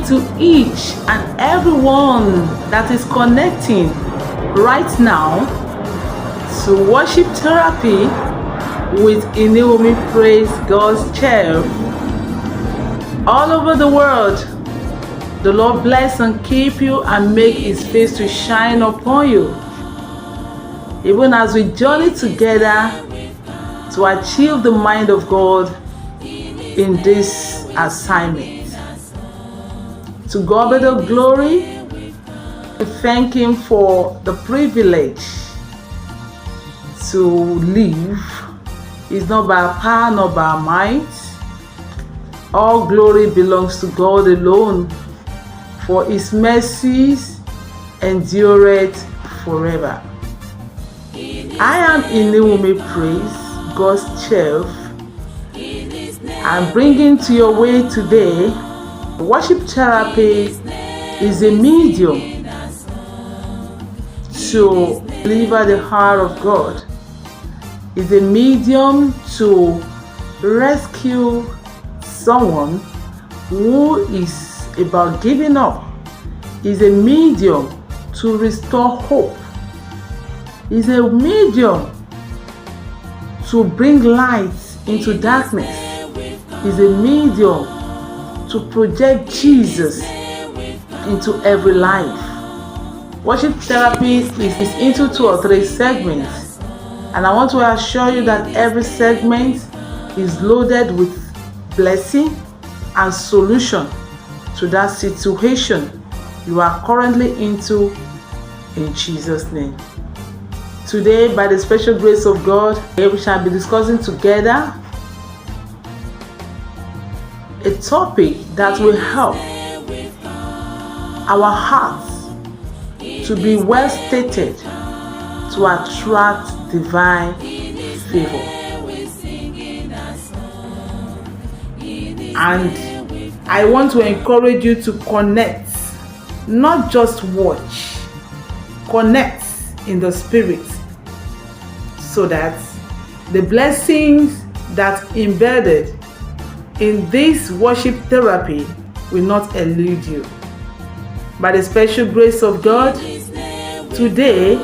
to each and everyone that is connecting right now to worship therapy with INIWUMI Praise God's Church all over the world. The Lord bless and keep you and make His face to shine upon you, even as we journey together to achieve the mind of God in this assignment. To God be the glory. We thank Him for the privilege to live. It's not by our power nor by our might. All glory belongs to God alone, for His mercies endureth forever. I am INIWUMI Praise God's Church. I'm bringing to your way today. Worship therapy is a medium to deliver the heart of God. It's a medium to rescue someone who is about giving up. It's a medium to restore hope. It's a medium to bring light into darkness. It's a medium to project Jesus into every life. Worship therapy is into 2 or 3 segments, and I want to assure you that every segment is loaded with blessing and solution to that situation you are currently into, in Jesus' name. Today, by the special grace of God, we shall be discussing together a topic that will help our hearts to be well stated to attract divine favor. And I want to encourage you to connect, not just watch, connect in the spirit, so that the blessings that embedded in this worship therapy will not elude you. By the special grace of God, today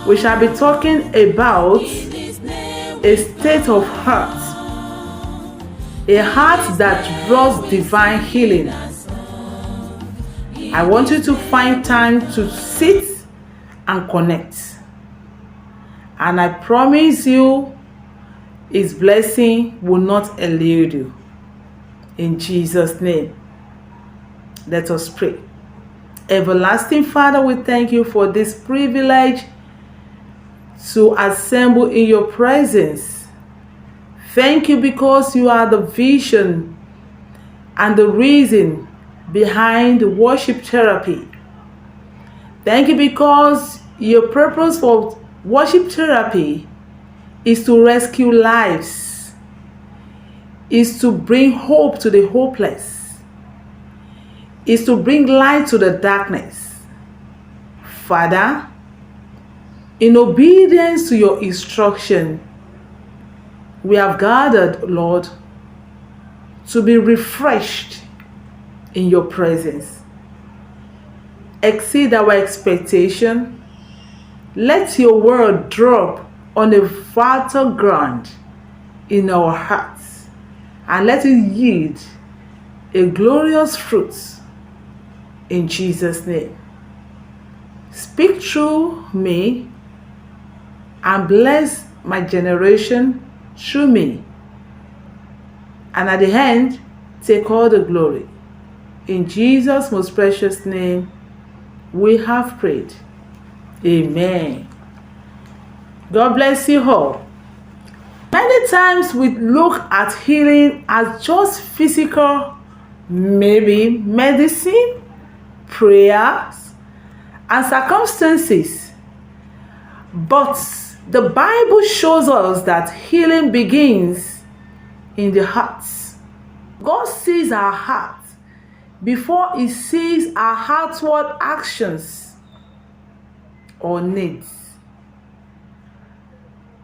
we shall be talking about a state of heart, a heart that draws divine healing. I want you to find time to sit and connect, and I promise you His blessing will not elude you. In Jesus' name, let us pray. Everlasting Father, we thank you for this privilege to assemble in your presence. Thank you because you are the vision and the reason behind worship therapy. Thank you because your purpose for worship therapy is to rescue lives, is to bring hope to the hopeless, is to bring light to the darkness. Father, in obedience to your instruction, we have gathered, Lord, to be refreshed in your presence. Exceed our expectation. Let your word drop on a fertile ground in our hearts, and let it yield a glorious fruit in Jesus' name. Speak through me and bless my generation through me, and at the end, take all the glory. In Jesus' most precious name, we have prayed. Amen. God bless you all. Many times we look at healing as just physical, maybe medicine, prayers, and circumstances. But the Bible shows us that healing begins in the heart. God sees our heart before He sees our outward actions or needs.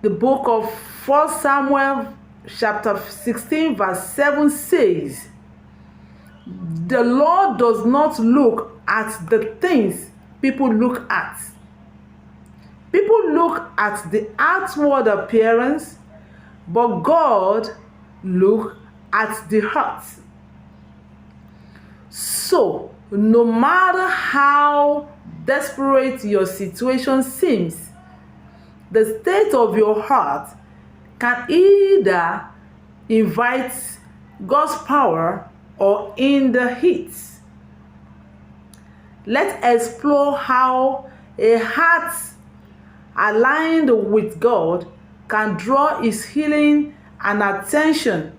The book of 1 Samuel chapter 16 verse 7 says, The Lord does not look at the things people look at. People look at the outward appearance, but God looks at the heart. So, no matter how desperate your situation seems, the state of your heart can either invite God's power or hinder it. Let's explore how a heart aligned with God can draw His healing and attention.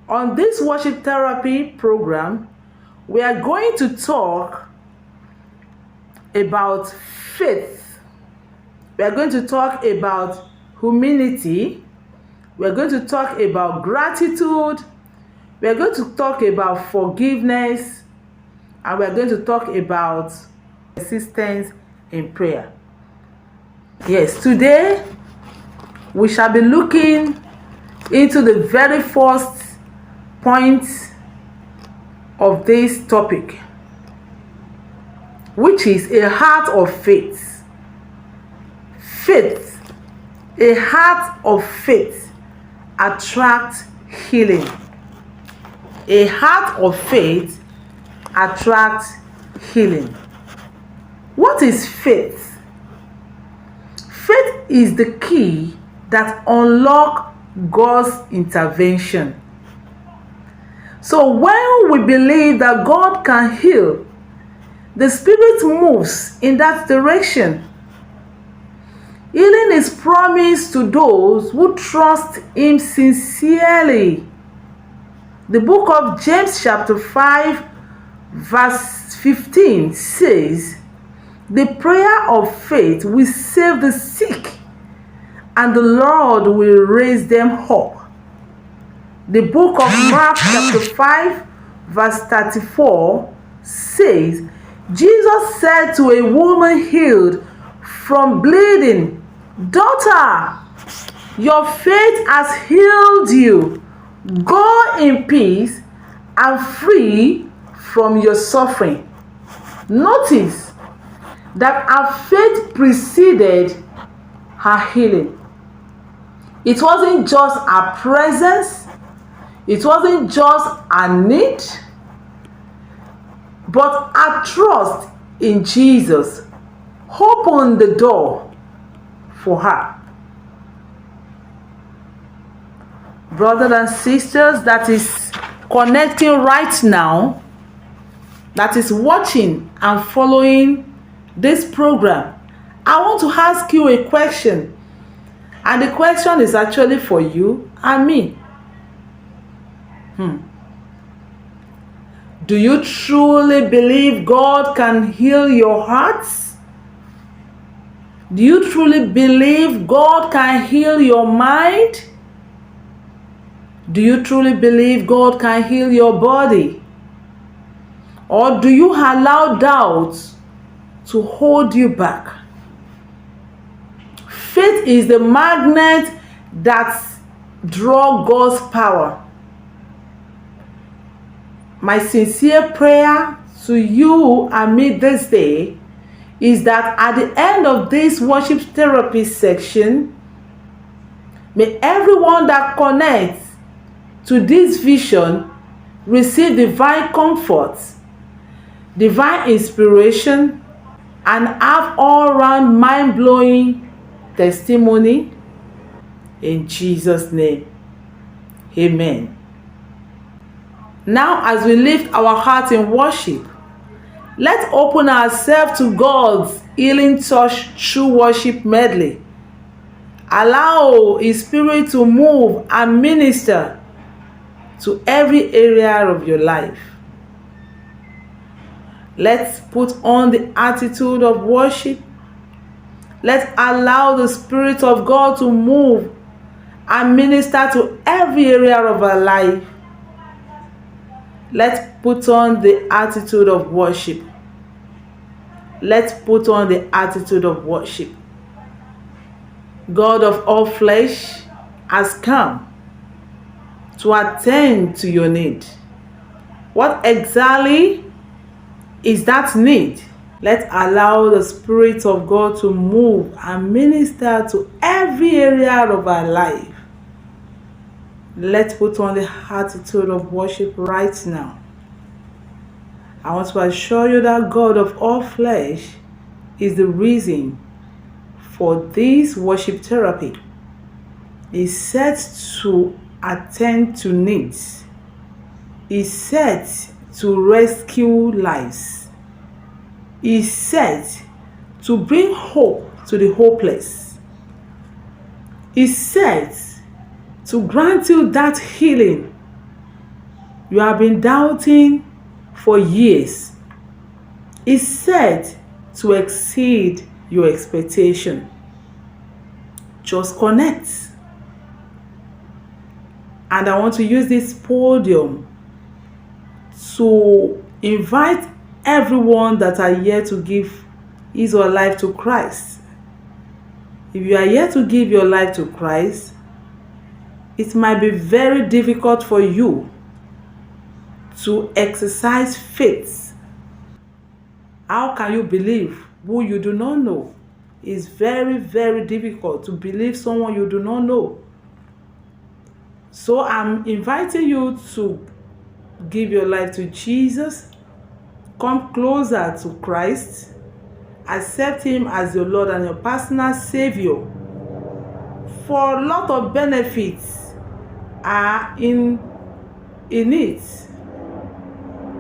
On this worship therapy program, we are going to talk about faith. We are going to talk about humility. We are going to talk about gratitude. We are going to talk about forgiveness. And we are going to talk about persistence in prayer. Yes, today we shall be looking into the very first point of this topic, which is a heart of faith. Faith, a heart of faith attracts healing. A heart of faith attracts healing. What is faith? Faith is the key that unlocks God's intervention. So when we believe that God can heal, the Spirit moves in that direction. Healing is promised to those who trust Him sincerely. The book of James chapter 5 verse 15 says, "The prayer of faith will save the sick, and the Lord will raise them up." The book of Mark chapter 5 verse 34 says, Jesus said to a woman healed from bleeding, "Daughter, your faith has healed you. Go in peace and free from your suffering." Notice that her faith preceded her healing. It wasn't just her presence. It wasn't just a need, but a trust in Jesus opened the door for her. Brothers and sisters that is connecting right now, that is watching and following this program, I want to ask you a question. And the question is actually for you and me. Do you truly believe God can heal your hearts? Do you truly believe God can heal your mind? Do you truly believe God can heal your body? Or do you allow doubts to hold you back? Faith is the magnet that draws God's power. My sincere prayer to you and me this day is that at the end of this worship therapy section, may everyone that connects to this vision receive divine comfort, divine inspiration, and have all-round mind-blowing testimony. In Jesus' name, amen. Now, as we lift our hearts in worship, let's open ourselves to God's healing touch through worship medley. Allow His Spirit to move and minister to every area of your life. Let's put on the attitude of worship. Let's allow the Spirit of God to move and minister to every area of our life. Let's put on the attitude of worship. Let's put on the attitude of worship. God of all flesh has come to to attend to your need. What exactly is that need? Let's allow the Spirit of God to move and minister to every area of our life. Let's put on the attitude of worship right now. I want to assure you that God of all flesh is the reason for this worship therapy. He's set to attend to needs. He's set to rescue lives. He's set to bring hope to the hopeless. He's set to grant you that healing you have been doubting for years. He's set to exceed your expectation. Just connect. And I want to use this podium to invite everyone that are here to give his or her life to Christ. If you are here to give your life to Christ, it might be very difficult for you to exercise faith. How can you believe who you do not know? It's very, very difficult to believe someone you do not know. So I'm inviting you to give your life to Jesus. Come closer to Christ. Accept Him as your Lord and your personal Savior. For a lot of benefits are in it.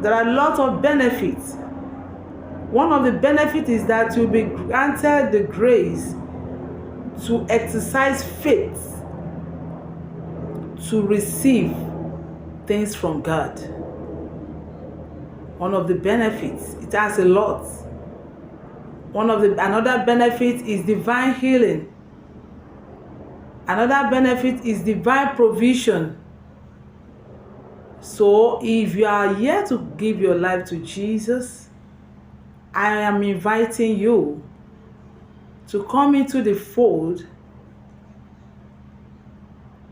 There are a lot of benefits. One of the benefits is that you'll be granted the grace to exercise faith to receive things from God. One of the benefits, it has a lot. Another benefit is divine healing. Another benefit is divine provision. So if you are here to give your life to Jesus, I am inviting you to come into the fold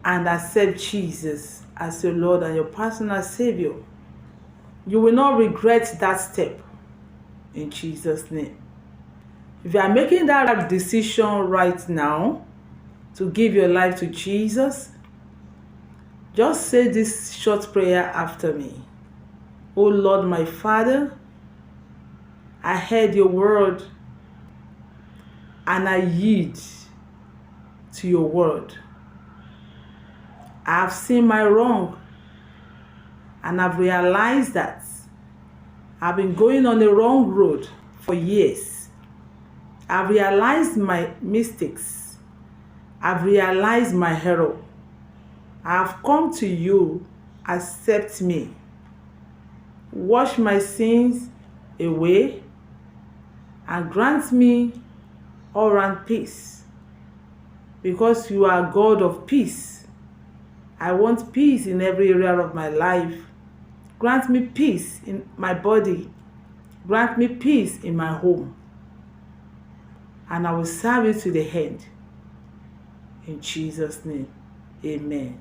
and accept Jesus as your Lord and your personal Savior. You will not regret that step in Jesus' name. If you are making that decision right now to give your life to Jesus, just say this short prayer after me. Oh Lord, my Father, I heard your word and I yield to your word. I have seen my wrong and I've realized that I've been going on the wrong road for years. I've realized my mistakes. I've realized my error. I've come to you. Accept me. Wash my sins away and grant me all round peace. Because you are God of peace. I want peace in every area of my life. Grant me peace in my body. Grant me peace in my home. And I will serve you to the end. In Jesus' name, amen.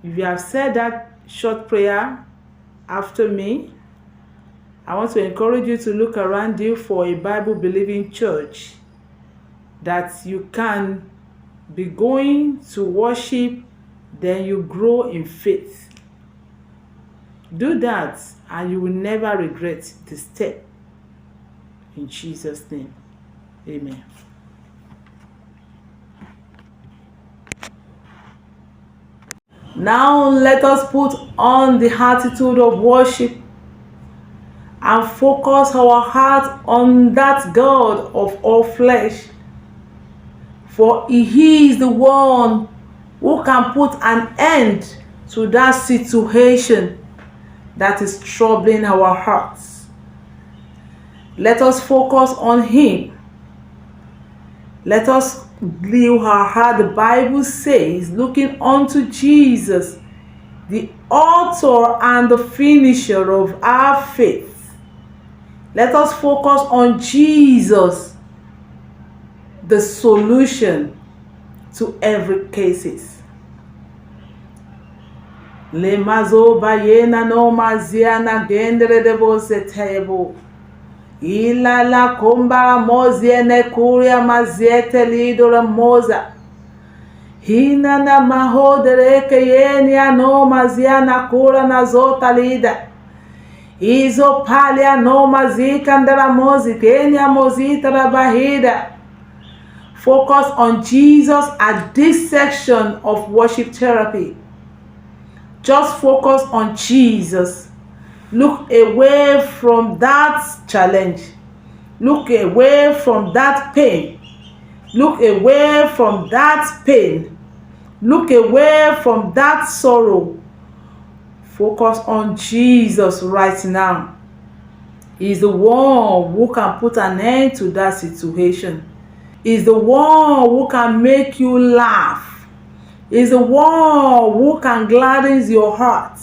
If you have said that short prayer after me, I want to encourage you to look around you for a Bible-believing church that you can be going to worship, then you grow in faith. Do that and you will never regret the step. In Jesus' name, amen. Now let us put on the attitude of worship and focus our heart on that God of all flesh. For He is the one who can put an end to that situation that is troubling our hearts. Let us focus on Him. Let us leave our heart, the Bible says, looking unto Jesus, the author and the finisher of our faith. Let us focus on Jesus, the solution to every case. Le mazo bayena no maziana gendere de bose table. Ila la komba moziene kuria maziete lidora moza. Hina na mahodereke yenia no maziana kura na zota lida. Izo palia no mazika ndara mozi kenya mozita la bahida. Focus on Jesus at this section of worship therapy. Just focus on Jesus. Look away from that challenge. Look away from that pain. Look away from that pain. Look away from that sorrow. Focus on Jesus right now. He's the one who can put an end to that situation. He's the one who can make you laugh. He's the one who can gladden your heart.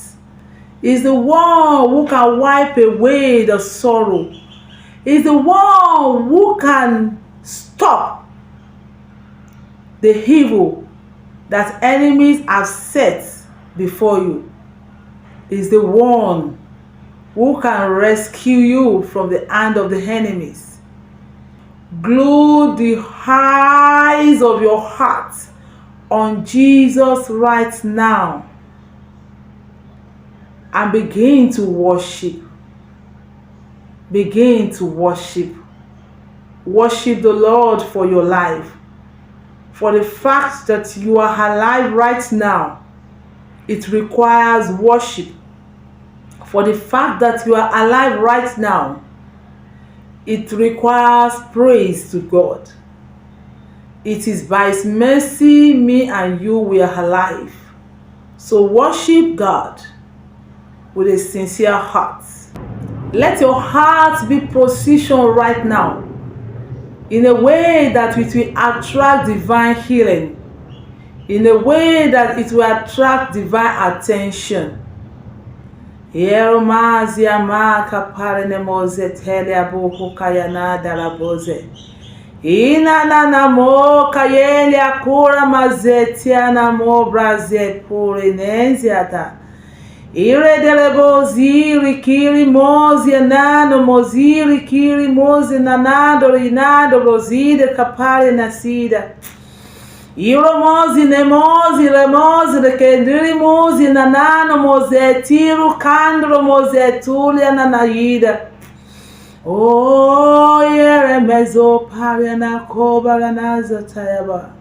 He's the one who can wipe away the sorrow. He's the one who can stop the evil that enemies have set before you. He's the one who can rescue you from the hand of the enemies. Glue the eyes of your heart on Jesus right now and begin to worship. Begin to worship. Worship the Lord for your life. For the fact that you are alive right now, it requires worship. For the fact that you are alive right now, it requires praise to God. It is by His mercy, me and you, we are alive. So worship God with a sincere heart. Let your heart be positioned right now in a way that it will attract divine healing, in a way that it will attract divine attention. Yeromazia maka parene moze tele abuhu kayana dalaboze. Ina na mo kayeli akura mazetia na mo braze pure nenziata. Ire delebo ziri kiri mozi nano moziri kiri mozi nanado inado rozide kapare nasida. Iro mozi ne mozi le mozi le kendiri mozi nanano moze tiru kandro moze tulia nanaida. Oh yere mezo paria na kobara naza tayaba.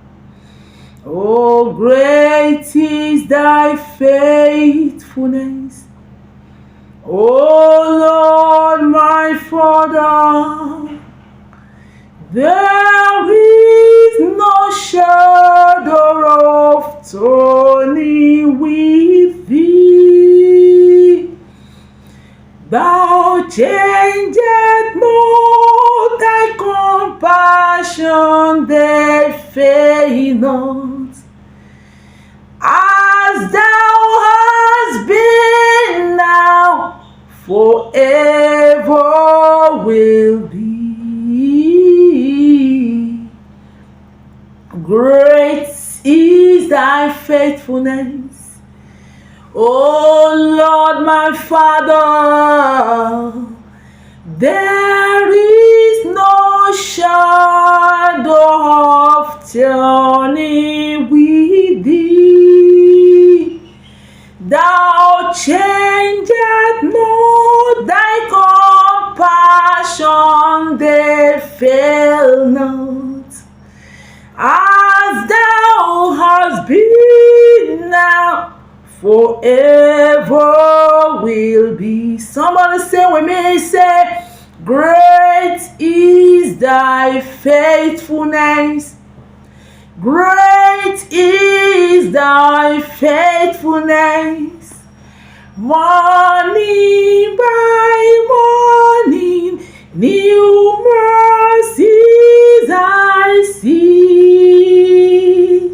Oh, great is thy faithfulness, O Lord my Father. There is no shadow of turning with thee. Thou changest not thy compassion, they fail not. As thou hast been now, forever will be. Great is thy faithfulness, O Lord my Father. There is no shadow of turning with thee. Thou changest not thy compassion, they fail not. As thou hast been now, forever will be. Somebody say with me, say, great is thy faithfulness. Great is thy faithfulness. Morning by morning, new mercies I see.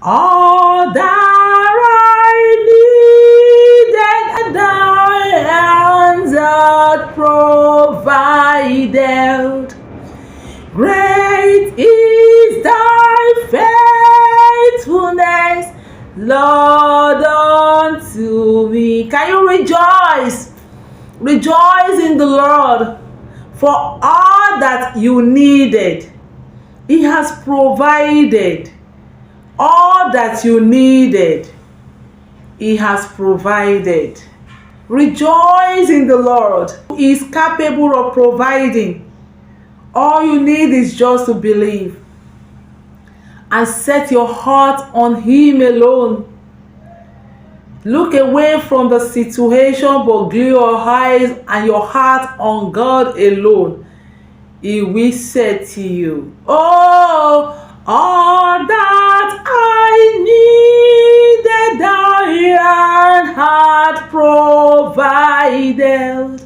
All that I needed, thy hands had provided. Great is thy faithfulness, Lord, unto unto me. Can you rejoice? Rejoice in the Lord for all that you needed. He has provided all that you needed. He has provided. Rejoice in the Lord. He is capable of providing. All you need is just to believe and set your heart on Him alone. Look away from the situation, but glue your eyes and your heart on God alone. He will say to you, oh, all that I needed, thy hand had provided.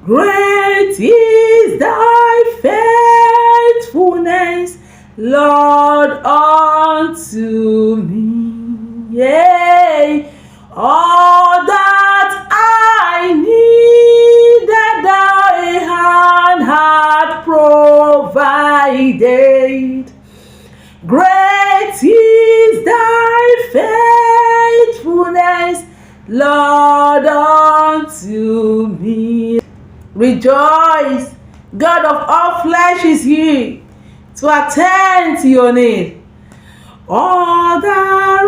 Great is thy faithfulness, Lord, unto me. Yea, all that I needed, thy hand had provided. Great is thy faithfulness, Lord, unto me. Rejoice, God of all flesh is here to attend to your need. All that I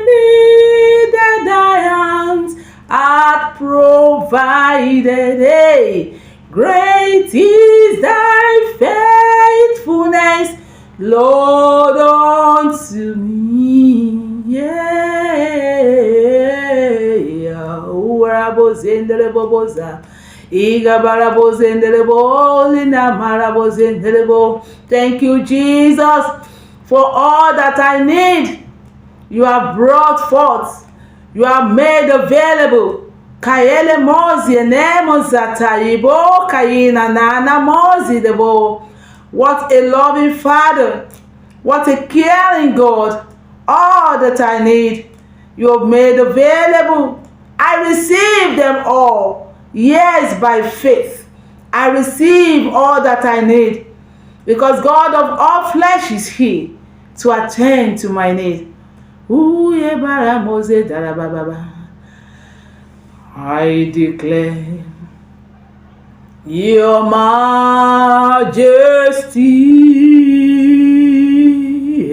needed, thy hands had provided. Hey, great is thy faithfulness, Lord, unto me. Thank you, Jesus, for all that I need. You have brought forth. You have made available. Kayele mozi enemo zataibo kayina nana mozi debo. What a loving Father. What a caring God. All that I need, you have made available. I receive them all. Yes, by faith. I receive all that I need. Because God of all flesh is here to attend to my need. I declare your majesty,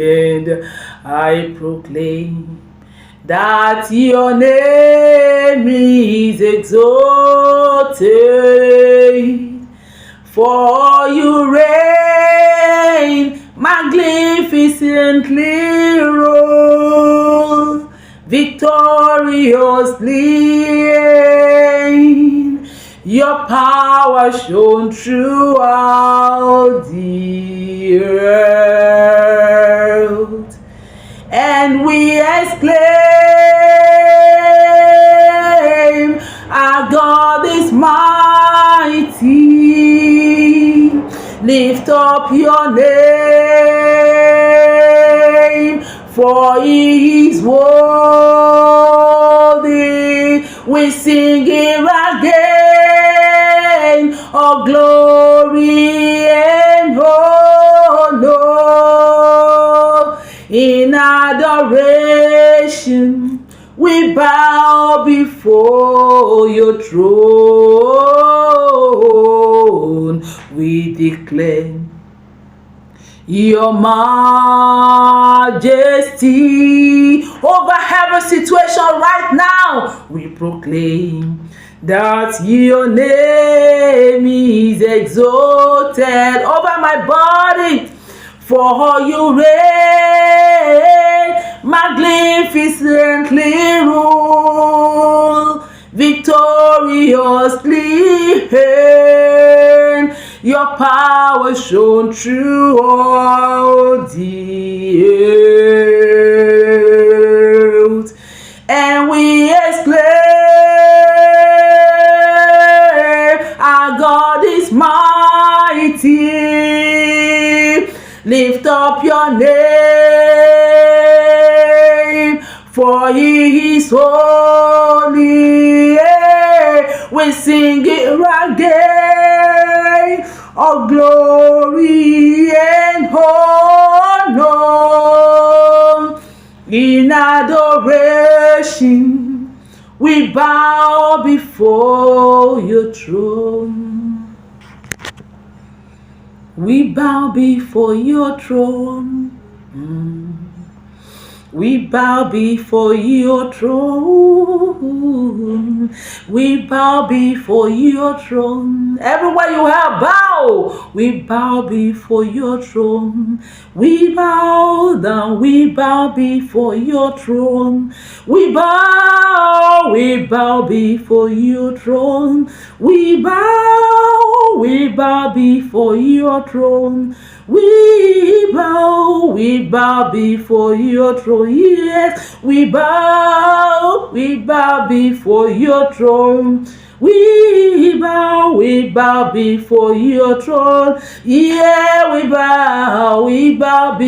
and I proclaim that your name is exalted. For you reign magnificently, rule victoriously. Your power shone throughout the earth, and we exclaim, our God is mighty. Lift up your name, for He is worthy. We sing it again, all glory and honor. In adoration, we bow before your throne. We declare your majesty over every situation right now. We proclaim that your name is exalted over my body. For you reign magnificently, rule victoriously, and your power shone throughout the earth, and we exclaim, our God is mighty. Lift up your name, for He is holy. We sing it again, all glory and honor. In adoration, adoration, we bow before your throne. We bow before your throne. We bow before your throne. We bow before your throne. Everywhere you have, bow. We bow before your throne. We bow down. We bow before your throne. We bow before your throne. We bow before your throne. We bow before your throne. Yes, we bow before your throne. We bow before your throne. Yeah, we bow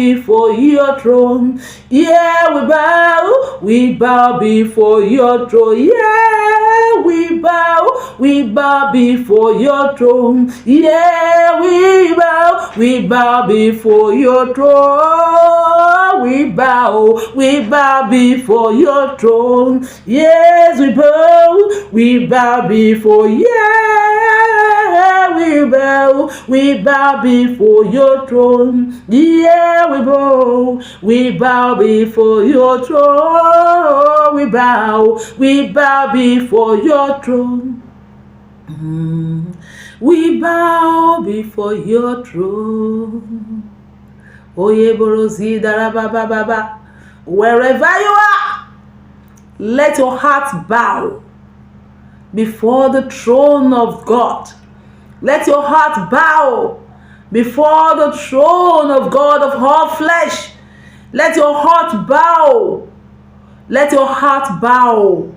before your throne. Yeah, we bow before your throne. Yeah, we bow before your throne. Yeah, we bow before your throne. We bow before your throne. Yes, we bow before, yeah, we bow before your throne. Yeah, we bow before your throne. We bow before your throne. We bow before your throne. Oye borozi daraba baba. Wherever you are, let your heart bow before the throne of God. Let your heart bow before the throne of God of all flesh. Let your heart bow. Let your heart bow.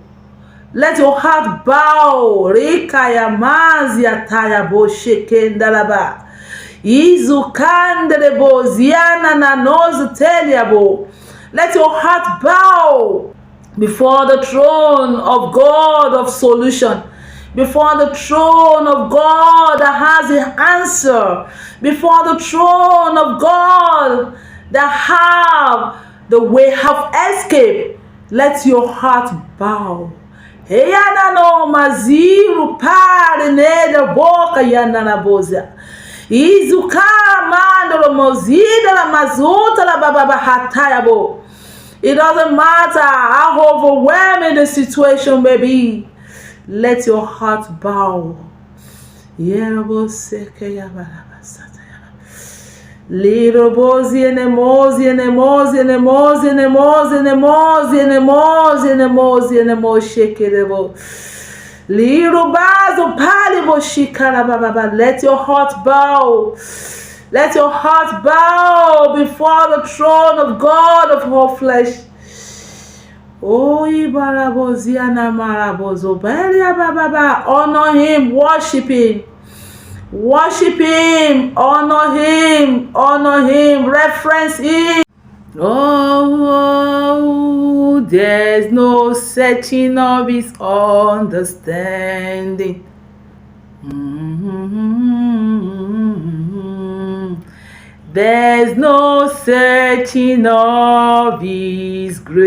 Let your heart bow. Rikaya mazia tayabo shekendalaba. Izukandelebo ziana na nozu teliabo. Let your heart bow before the throne of God of solution, before the throne of God that has the answer, before the throne of God that have the way of escape. Let your heart bow. Eyana no maziru pare nede boka yana na boza. Izuka mandolo mozida la mazuta la baba hatayabo. It doesn't matter how overwhelming the situation may be. Let your heart bow. Little bozy and emozi and emozi and emozi and emozi and emozi and emozi and emozi and emozi shakeable. Little bazo palibo shikara baba. Let your heart bow. Let your heart bow before the throne of God of all flesh. Oh, ibaraboziana marabozo belia baba. Honor him, worship him. Worship him, honor him, reference him. Oh, there's no searching of his understanding. There's no searching of his grace.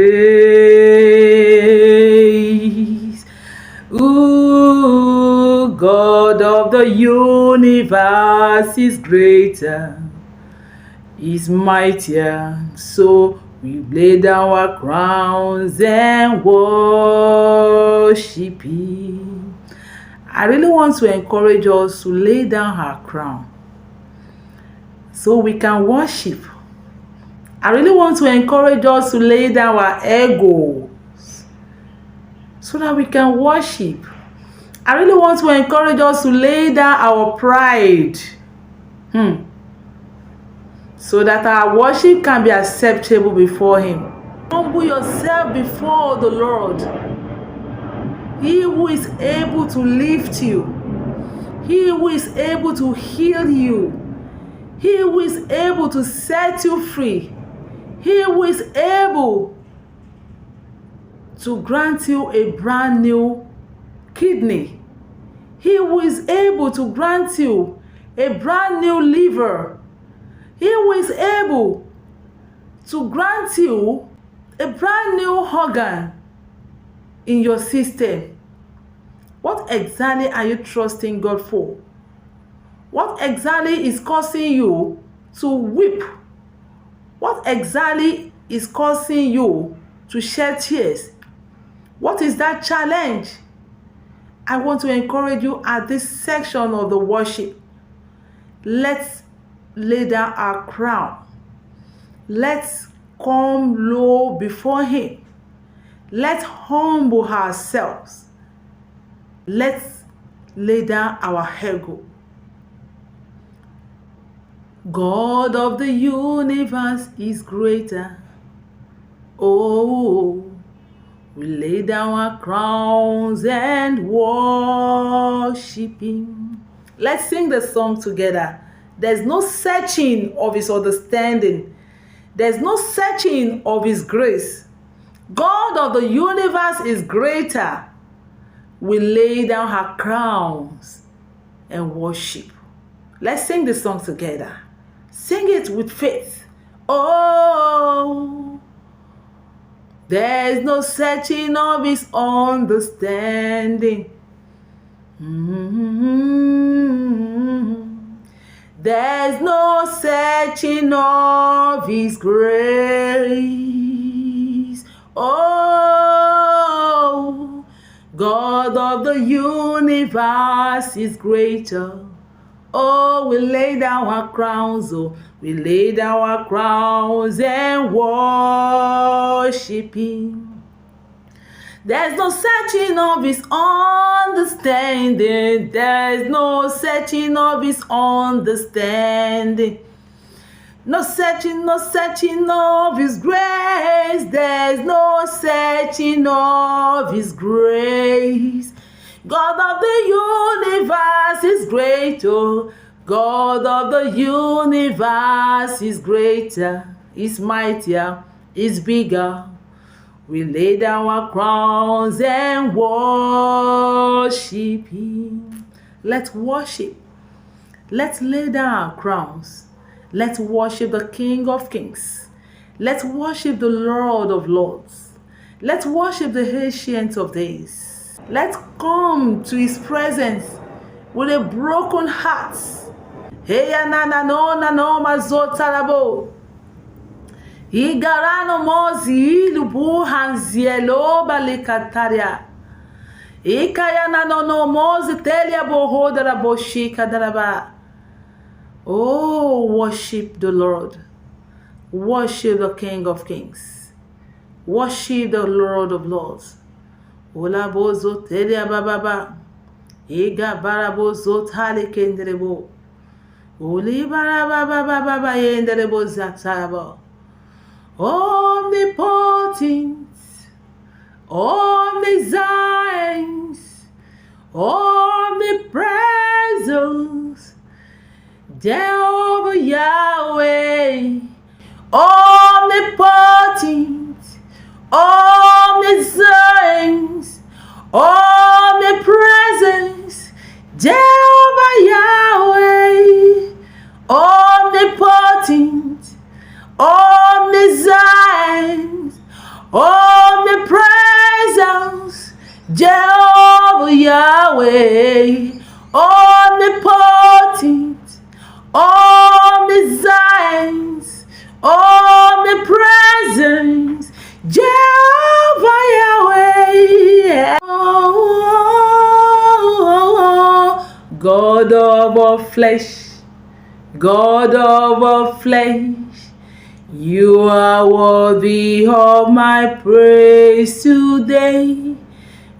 Ooh, God of the universe is greater, is mightier. So we lay down our crowns and worship him. I really want to encourage us to lay down our crown so we can worship. I really want to encourage us to lay down our egos so that we can worship. I really want to encourage us to lay down our pride so that our worship can be acceptable before him. Humble yourself before the Lord. He who is able to lift you. He who is able to heal you. He who is able to set you free. He who is able to grant you a brand new kidney. He who is able to grant you a brand new liver. He who is able to grant you a brand new organ in your system. What exactly are you trusting God for? What exactly is causing you to weep? What exactly is causing you to shed tears? What is that challenge? I want to encourage you at this section of the worship. Let's lay down our crown. Let's come low before Him. Let's humble ourselves. Let's lay down our ego. God of the universe is greater. Oh, we lay down our crowns and worship Him. Let's sing the song together. There's no searching of His understanding. There's no searching of His grace. God of the universe is greater. We lay down our crowns and worship. Let's sing this song together. Sing it with faith. Oh, there's no searching of His understanding. There's no searching of His grace. Oh, God of the universe is greater. Oh, we lay down our crowns, oh, we lay down our crowns and worship Him. There's no searching of His understanding. There's no searching of His understanding. No searching of His grace. There's no searching of His grace. God of the universe is greater. God of the universe is greater, is mightier, is bigger. We lay down our crowns and worship Him. Let's worship. Let's lay down our crowns. Let's worship the King of Kings. Let's worship the Lord of Lords. Let's worship the Ancient of Days. Let's come to His presence with a broken heart. Hey, na mazotarabo. Igarano mozi lubu hanzielo balikataria. Ikayana no mozi telia bohoda la boshika daraba. Oh, worship the Lord. Worship the King of Kings. Worship the Lord of Lords. Ola bozo telia bababa. Iga barabozo tali kenderebo. Oli barababa yenderebo zatarabo. Omnipotent, omniscient, omnipresent, Jehovah Yahweh, omnipotent, omniscient, omnipresent, Jehovah Yahweh, omnipotent, omniscient, omnipresence, Jehovah Yahweh, omnipotent, omniscient, omnipresence, Jehovah Yahweh. God of all flesh, God of all flesh, You are worthy of my praise today.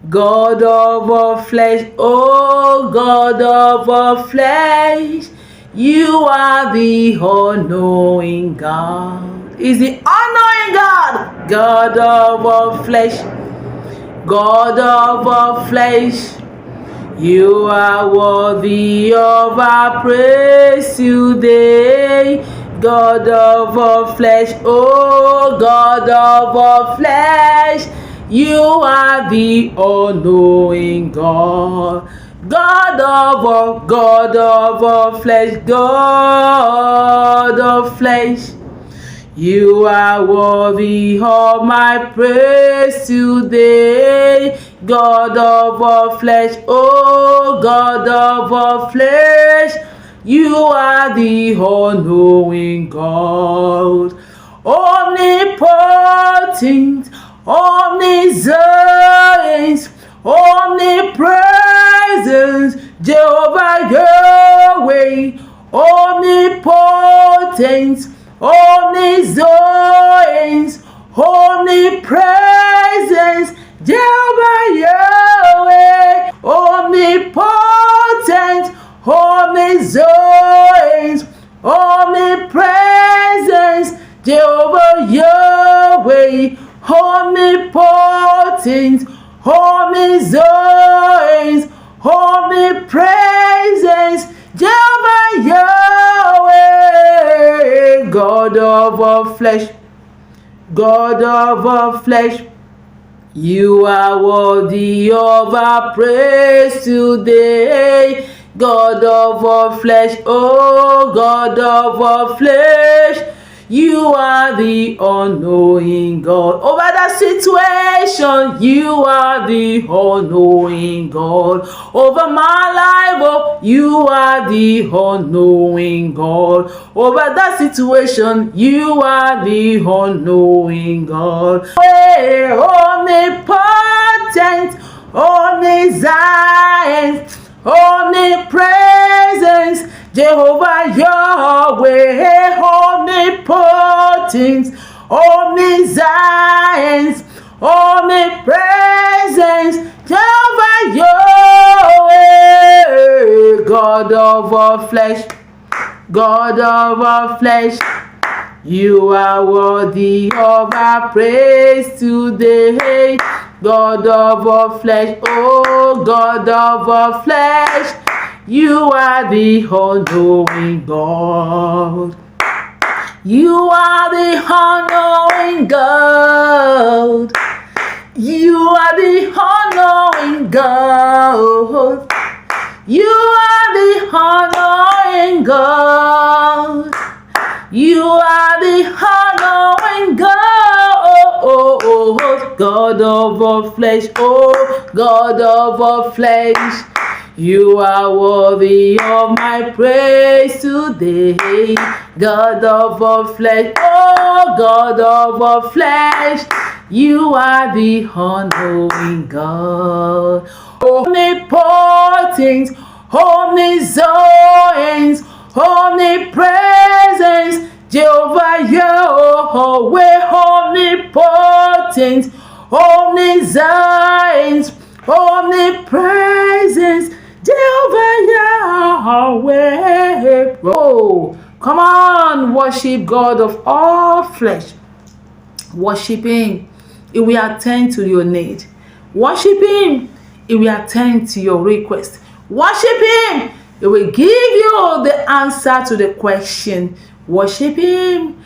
God of all flesh, oh God of all flesh, You are the all-knowing God. Is the all-knowing God. God of all flesh, God of all flesh, You are worthy of our praise today. God of all flesh, oh God of all flesh, You are the all-knowing God. God of all flesh, God of flesh, You are worthy of my praise today. God of all flesh, oh God of all flesh, you are the all-knowing God. Omnipotent, omniscient, omnipresent, Jehovah Yahweh, omnipotent, omniscient, omnipresent, Jehovah Yahweh, omnipotent, omniscient, omnipresent, Jehovah Yahweh, omnipotent, omniscient, omnipresent, Jehovah Yahweh, God of all flesh, God of all flesh, you are worthy of our praise today. God of all flesh, oh God of all flesh, you are the all-knowing God. Over that situation, you are the all-knowing God. Over my life, oh, you are the all-knowing God. Over that situation, you are the all-knowing God. Omnipotent, omniscient, omnipresence, Jehovah Yahweh, omnipotent, omniscient, omnipresence, Jehovah Yahweh, God of all flesh, God of all flesh, you are worthy of our praise today. God of all flesh, oh God of all flesh, you are the all-knowing God. You are the all-knowing God. You are the all-knowing God. You are the all-knowing God. You are the all-knowing God. God of all flesh, oh God of all flesh, you are worthy of my praise today. God of all flesh, oh God of all flesh, you are the all-knowing God. Omnipotent, omniscient, omnipresence, Jehovah Yahweh, omnipotent, omniscient, omnipresence, Jehovah Yahweh. Oh, come on, worship God of all flesh. Worship Him, He will attend to your need. Worship Him, He will attend to your request. Worship Him, He will give you the answer to the question. Worship Him,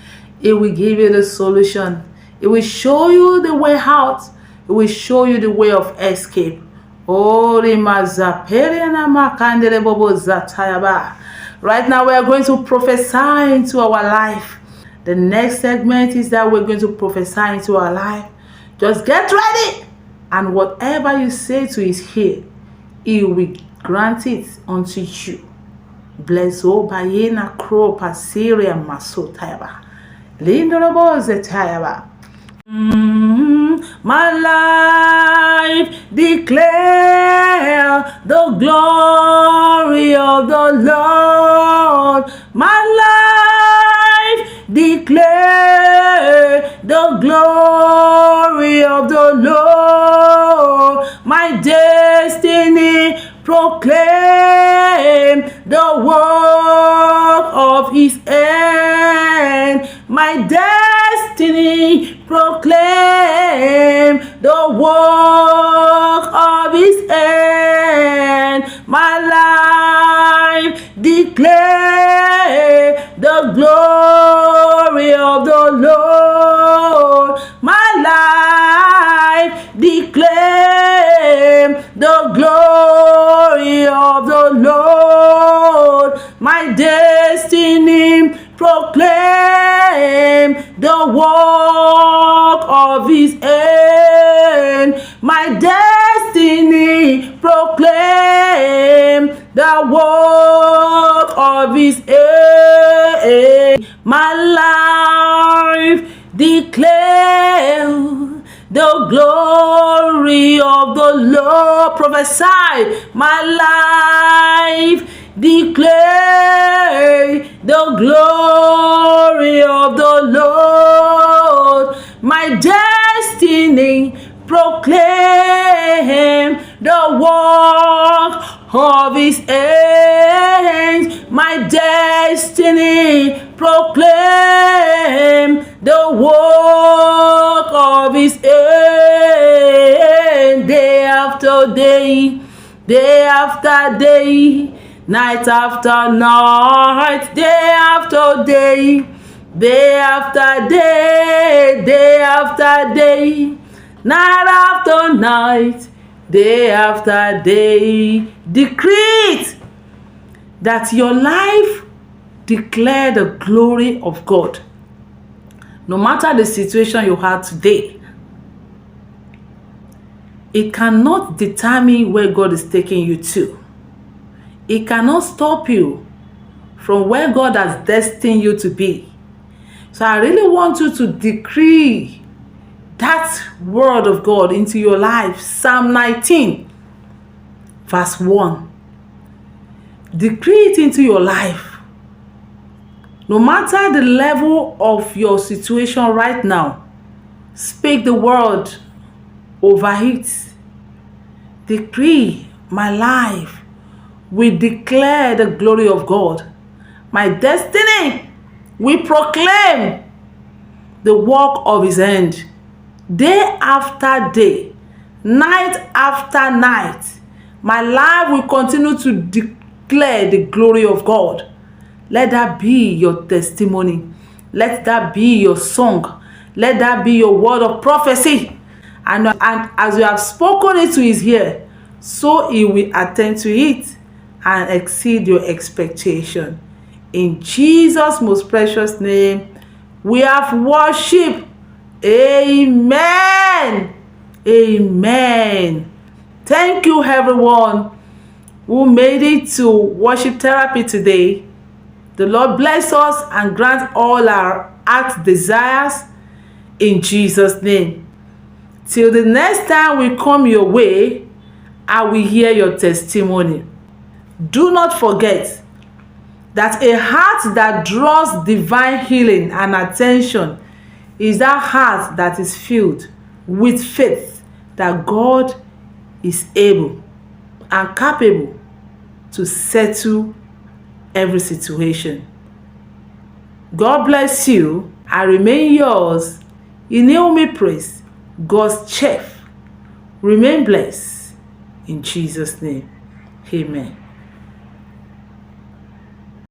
He will give you the solution. It will show you the way out. It will show you the way of escape. Right now we are going to prophesy into our life. The next segment is that we're going to prophesy into our life. Just get ready, and whatever you say to His ear, He will grant it unto you. Bless O Bayena Kro Pasiria Maso Tayaba. Lindoroboze Tayaba. My life declare the glory of the Lord. My life declare the glory of the Lord. My destiny proclaim the work of His hand. My destiny proclaim the work of His hand. My life declare the glory of the Lord. My life declare the glory of the Lord. My destiny proclaim the My destiny proclaim the work of his hand. My life declare the glory of the Lord. Prophesy. My life declare the glory of the Lord. My destiny proclaim the work of his hands. My destiny proclaim the work of his hands. Day after day, day after day, night after night, day after day, day after day, day after day, night after night, day after day. Decree that your life declare the glory of God. No matter the situation you have today, it cannot determine where God is taking you to. It cannot stop you from where God has destined you to be. So I really want you to decree that word of God into your life. Psalm 19 verse 1. Decree it into your life. No matter the level of your situation right now, speak the word over it. Decree, my life will declare the glory of God. My destiny will proclaim the work of his hand. Day after day, night after night, my life will continue to declare the glory of God. Let that be your testimony. Let that be your song. Let that be your word of prophecy. And as you have spoken it to his ear, so he will attend to it and exceed your expectation. In Jesus' most precious name, we have worship. Amen. Amen. Thank you, everyone who made it to worship therapy today. The Lord bless us and grant all our heart desires in Jesus' name. Till the next time we come your way, I will hear your testimony. Do not forget that a heart that draws divine healing and attention is that heart that is filled with faith that God is able and capable to settle every situation. God bless you. I remain yours, INIWUMI Praise, God's chef. Remain blessed in Jesus' name. Amen.